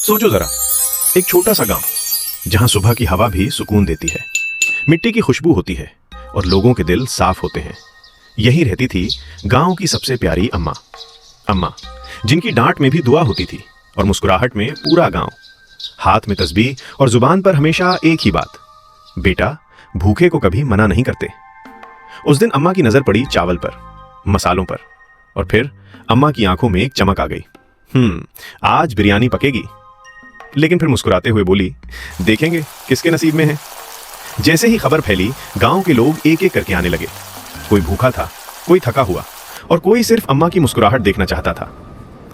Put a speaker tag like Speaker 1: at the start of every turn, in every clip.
Speaker 1: सोचो जरा, एक छोटा सा गांव जहां सुबह की हवा भी सुकून देती है, मिट्टी की खुशबू होती है और लोगों के दिल साफ होते हैं। यही रहती थी गांव की सबसे प्यारी अम्मा। अम्मा जिनकी डांट में भी दुआ होती थी और मुस्कुराहट में पूरा गांव। हाथ में तस्बीह और जुबान पर हमेशा एक ही बात, बेटा भूखे को कभी मना नहीं करते। उस दिन अम्मा की नजर पड़ी चावल पर, मसालों पर, और फिर अम्मा की आंखों में एक चमक आ गई। आज बिरयानी पकेगी। लेकिन फिर मुस्कुराते हुए बोली, देखेंगे किसके नसीब में है। जैसे ही खबर फैली, गांव के लोग एक एक करके आने लगे। कोई भूखा था, कोई थका हुआ, और कोई सिर्फ अम्मा की मुस्कुराहट देखना चाहता था।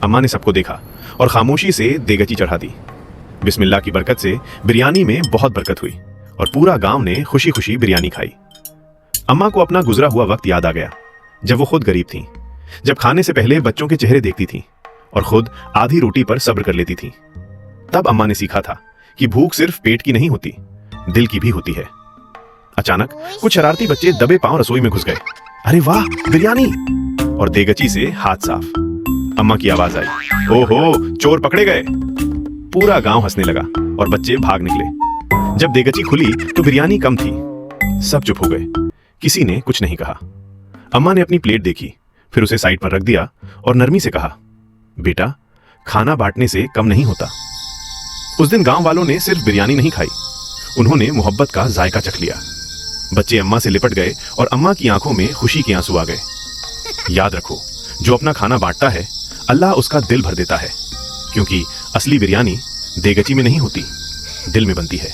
Speaker 1: अम्मा ने सबको देखा और खामोशी से देगची चढ़ा दी। बिस्मिल्लाह की बरकत से बिरयानी में बहुत बरकत हुई और पूरा गांव ने खुशी खुशी बिरयानी खाई। अम्मा को अपना गुजरा हुआ वक्त याद आ गया, जब वो खुद गरीब थीं, जब खाने से पहले बच्चों के चेहरे देखती थीं और खुद आधी रोटी पर सब्र कर लेती थीं। तब अम्मा ने सीखा था कि भूख सिर्फ पेट की नहीं होती, दिल की भी होती है। अचानक कुछ शरारती बच्चे दबे पांव रसोई में घुस गए। अरे वाह, बिरयानी! और देगची से हाथ साफ। अम्मा की आवाज आई, ओहो, चोर पकड़े गए। पूरा गांव हंसने लगा और बच्चे भाग निकले। जब देगची खुली तो बिरयानी कम थी। सब चुप हो गए, किसी ने कुछ नहीं कहा। अम्मा ने अपनी प्लेट देखी, फिर उसे साइड पर रख दिया और नरमी से कहा, बेटा खाना बांटने से कम नहीं होता। उस दिन गांव वालों ने सिर्फ बिरयानी नहीं खाई, उन्होंने मोहब्बत का जायका चख लिया। बच्चे अम्मा से लिपट गए और अम्मा की आंखों में खुशी के आंसू आ गए। याद रखो, जो अपना खाना बांटता है, अल्लाह उसका दिल भर देता है, क्योंकि असली बिरयानी देगची में नहीं होती, दिल में बनती है।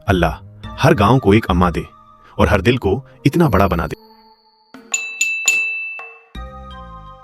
Speaker 1: अल्लाह हर गांव को एक अम्मा दे और हर दिल को इतना बड़ा बना दे।